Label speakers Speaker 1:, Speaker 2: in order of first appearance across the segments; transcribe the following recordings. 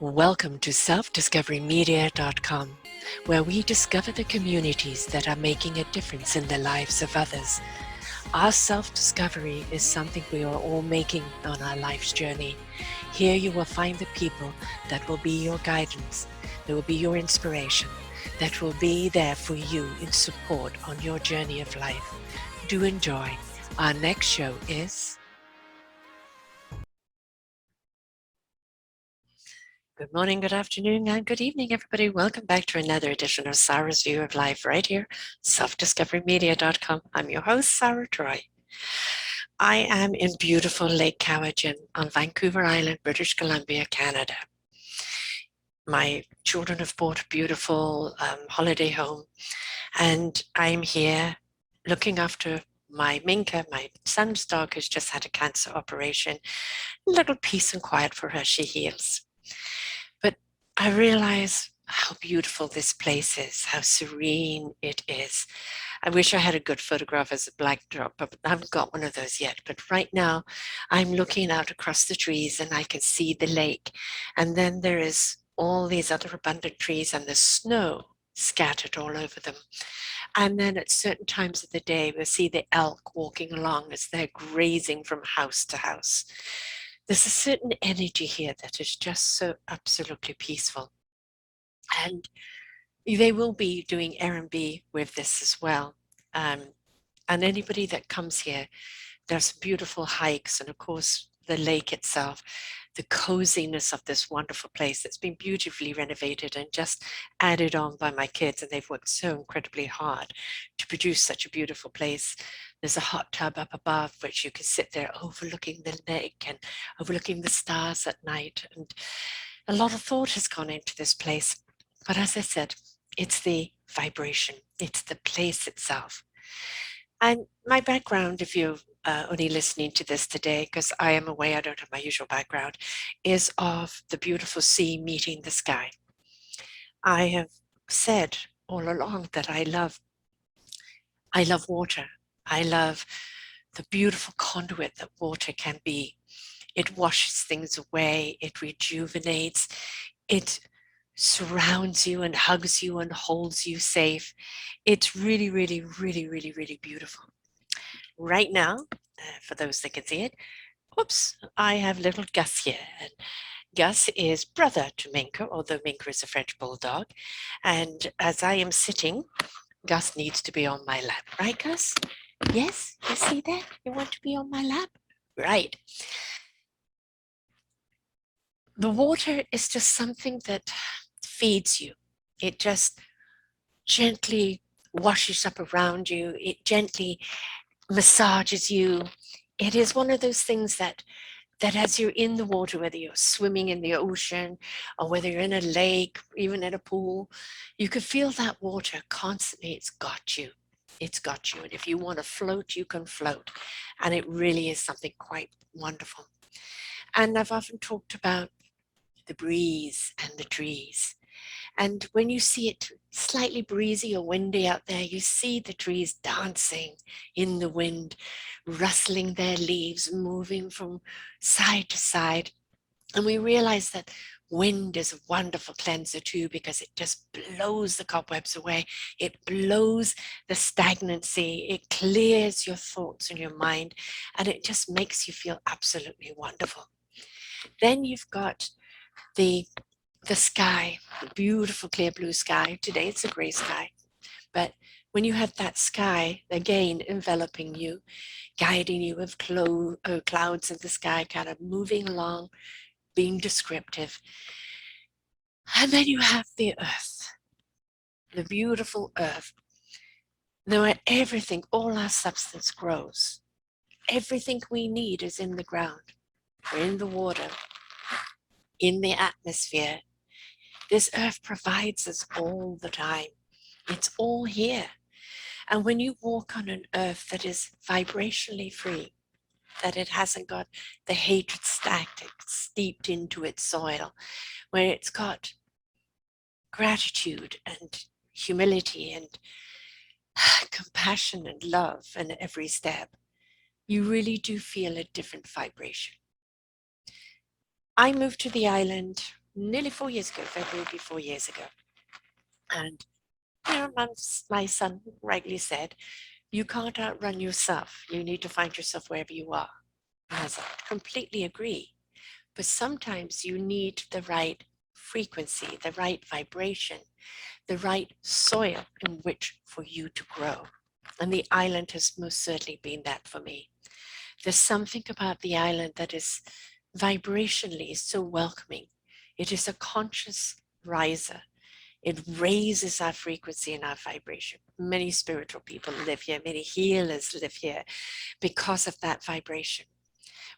Speaker 1: Welcome to selfdiscoverymedia.com, where we discover the communities that are making a difference in the lives of others. Our self-discovery is something we are all making on our life's journey. Here you will find the people that will be your guidance, that will be your inspiration, that will be there for you in support on your journey of life. Do enjoy. Our next show is... Good morning, good afternoon, and good evening, everybody. Welcome back to another edition of Sarah's View of Life right here, selfdiscoverymedia.com. I'm your host, Sarah Troy. I am in beautiful Lake Cowichan on Vancouver Island, British Columbia, Canada. My children have bought a beautiful holiday home, and I'm here looking after my Minka, my son's dog, who's just had a cancer operation. A little peace and quiet for her, she heals. But I realize how beautiful this place is, how serene it is. I wish I had a good photograph as a backdrop, but I haven't got one of those yet. But right now, I'm looking out across the trees and I can see the lake. And then there is all these other abundant trees and the snow scattered all over them. And then at certain times of the day, we'll see the elk walking along as they're grazing from house to house. There's a certain energy here that is just so absolutely peaceful. And they will be doing R&B with this as well. And anybody that comes here, there's beautiful hikes and of course the lake itself, the coziness of this wonderful place that's been beautifully renovated and just added on by my kids, and they've worked so incredibly hard to produce such a beautiful place. There's a hot tub up above which you can sit there overlooking the lake and overlooking the stars at night, and a lot of thought has gone into this place. But as I said, it's the vibration, it's the place itself. And my background, if you're only listening to this today, because I am away, I don't have my usual background, is of the beautiful sea meeting the sky. I have said all along that I love water. I love the beautiful conduit that water can be. It washes things away, it rejuvenates, it surrounds you and hugs you and holds you safe. It's really, really, really, really, really beautiful. Right now, for those that can see it, whoops, I have little Gus here. And Gus is brother to Minka, although Minka is a French bulldog. And as I am sitting, Gus needs to be on my lap. Right, Gus? Yes? You see that? You want to be on my lap? Right. The water is just something that feeds you. It just gently washes up around you. It gently massages you. It is one of those things that as you're in the water, whether you're swimming in the ocean or whether you're in a lake, even in a pool, you can feel that water constantly. It's got you. It's got you. And if you want to float, you can float. And it really is something quite wonderful. And I've often talked about the breeze and the trees. And when you see it slightly breezy or windy out there, you see the trees dancing in the wind, rustling their leaves, moving from side to side. And we realize that wind is a wonderful cleanser too, because it just blows the cobwebs away. It blows the stagnancy. It clears your thoughts and your mind, and it just makes you feel absolutely wonderful. Then you've got the sky, the beautiful clear blue sky. Today it's a gray sky, but when you have that sky again enveloping you, guiding you with clouds in the sky, kind of moving along, being descriptive. And then you have the earth, the beautiful earth, where everything, all our substance grows. Everything we need is in the ground, or in the water, in the atmosphere. This earth provides us all the time. It's all here. And when you walk on an earth that is vibrationally free, that it hasn't got the hatred steeped into its soil, where it's got gratitude and humility and compassion and love in every step, you really do feel a different vibration. I moved to the island nearly 4 years ago. February will be 4 years ago. And you know, my son rightly said, you can't outrun yourself. You need to find yourself wherever you are. As I completely agree. But sometimes you need the right frequency, the right vibration, the right soil in which for you to grow. And the island has most certainly been that for me. There's something about the island that is vibrationally so welcoming. It is a conscious riser. It raises our frequency and our vibration. Many spiritual people live here, many healers live here because of that vibration.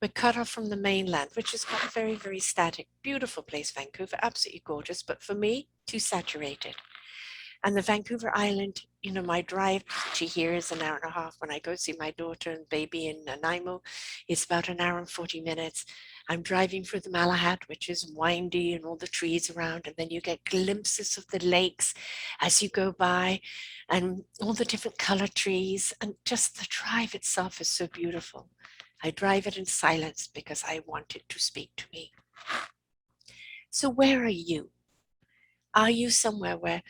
Speaker 1: We're cut off from the mainland, which is got a very, very static, beautiful place, Vancouver, absolutely gorgeous, but for me, too saturated. And the Vancouver Island, you know, my drive to here is an hour and a half. When I go see my daughter and baby in Nanaimo, it's about an hour and 40 minutes. I'm driving through the Malahat, which is windy and all the trees around, and then you get glimpses of the lakes as you go by and all the different color trees, and just the drive itself is so beautiful. I drive it in silence because I want it to speak to me. So where are you? Are you somewhere where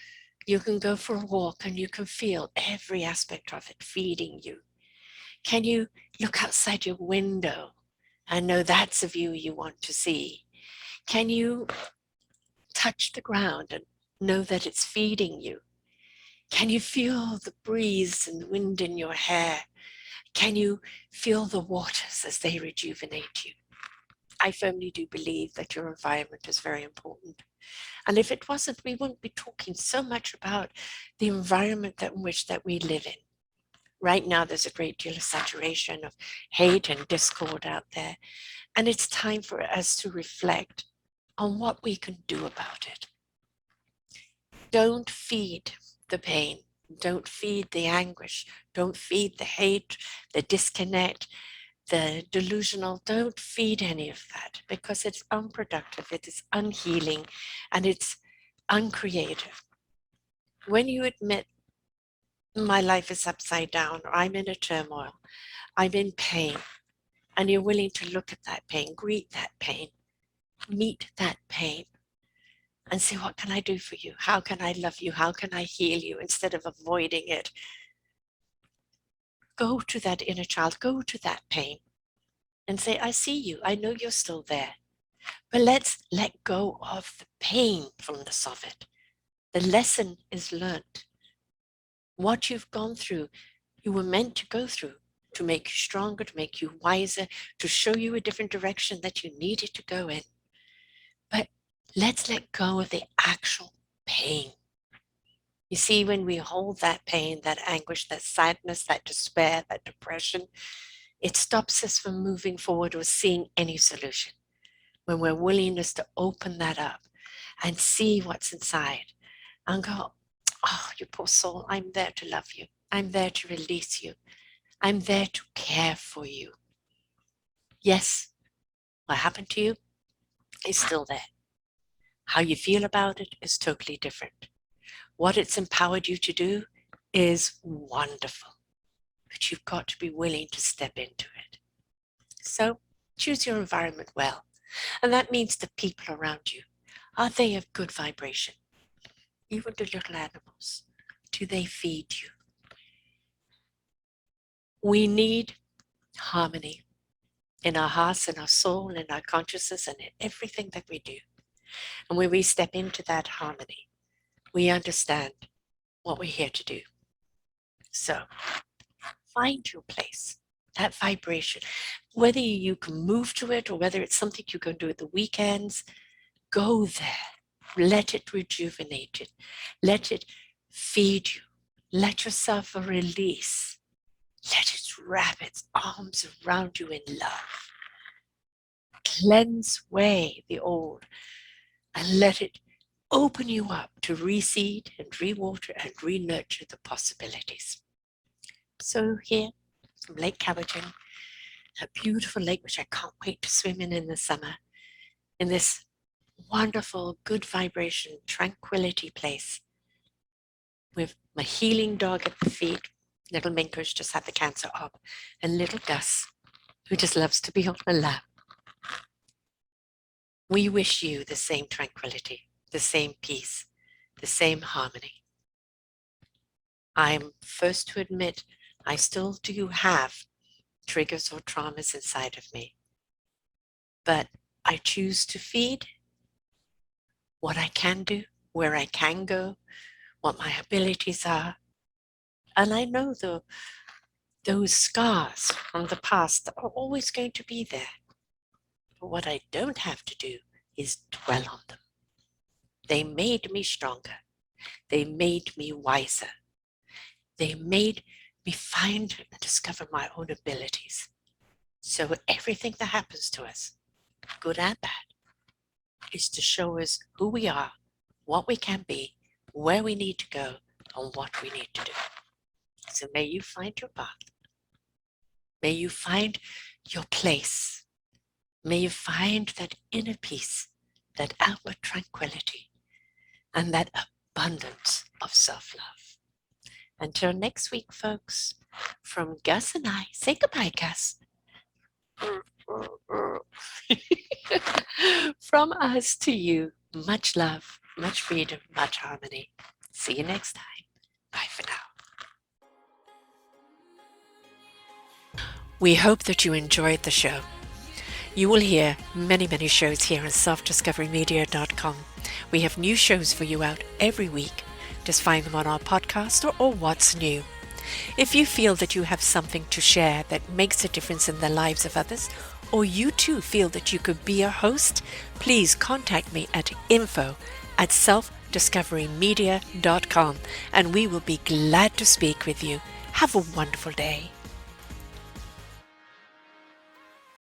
Speaker 1: you can go for a walk and you can feel every aspect of it feeding you? Can you look outside your window and know that's a view you want to see? Can you touch the ground and know that it's feeding you? Can you feel the breeze and the wind in your hair? Can you feel the waters as they rejuvenate you? I firmly do believe that your environment is very important. And if it wasn't, we wouldn't be talking so much about the environment in which that we live in. Right now, there's a great deal of saturation of hate and discord out there. And it's time for us to reflect on what we can do about it. Don't feed the pain. Don't feed the anguish. Don't feed the hate, the disconnect, the delusional. Don't feed any of that because it's unproductive, it is unhealing, and it's uncreative. When you admit my life is upside down, or I'm in a turmoil, I'm in pain, and you're willing to look at that pain, greet that pain, meet that pain, and say, what can I do for you? How can I love you? How can I heal you instead of avoiding it? Go to that inner child, go to that pain and say, I see you. I know you're still there. But let's let go of the painfulness of it. The lesson is learned. What you've gone through, you were meant to go through to make you stronger, to make you wiser, to show you a different direction that you needed to go in. But let's let go of the actual pain. You see, when we hold that pain, that anguish, that sadness, that despair, that depression, it stops us from moving forward or seeing any solution. When we're willingness to open that up and see what's inside and go, oh, you poor soul, I'm there to love you. I'm there to release you. I'm there to care for you. Yes, what happened to you is still there. How you feel about it is totally different. What it's empowered you to do is wonderful, but you've got to be willing to step into it. So choose your environment well. And that means the people around you. Are they of good vibration? Even the little animals. Do they feed you? We need harmony in our hearts, in our soul, in our consciousness, and in everything that we do. And when we step into that harmony, we understand what we're here to do. So find your place, that vibration. Whether you can move to it or whether it's something you can do at the weekends, go there. Let it rejuvenate it. Let it feed you. Let yourself release. Let it wrap its arms around you in love. Cleanse away the old and let it open you up to reseed and rewater and re-nurture the possibilities. So here from Lake Cowichan, a beautiful lake which I can't wait to swim in the summer, in this wonderful, good vibration, tranquility place with my healing dog at the feet. Little Minko's just had the cancer op, and little Gus, who just loves to be on my lap. We wish you the same tranquility, the same peace, the same harmony. I'm first to admit I still do have triggers or traumas inside of me, but I choose to feed what I can do, where I can go, what my abilities are. And I know those scars from the past are always going to be there. But what I don't have to do is dwell on them. They made me stronger. They made me wiser. They made me find and discover my own abilities. So everything that happens to us, good and bad, is to show us who we are, what we can be, where we need to go, and what we need to do. So may you find your path. May you find your place. May you find that inner peace, that outward tranquility, and that abundance of self-love. Until next week, folks, from Gus and I, say goodbye, Gus. From us to you, much love, much freedom, much harmony. See you next time. Bye for now. We hope that you enjoyed the show. You will hear many, many shows here on selfdiscoverymedia.com. We have new shows for you out every week. Just find them on our podcast or What's New. If you feel that you have something to share that makes a difference in the lives of others, or you too feel that you could be a host, please contact me at info@selfdiscoverymedia.com and we will be glad to speak with you. Have a wonderful day.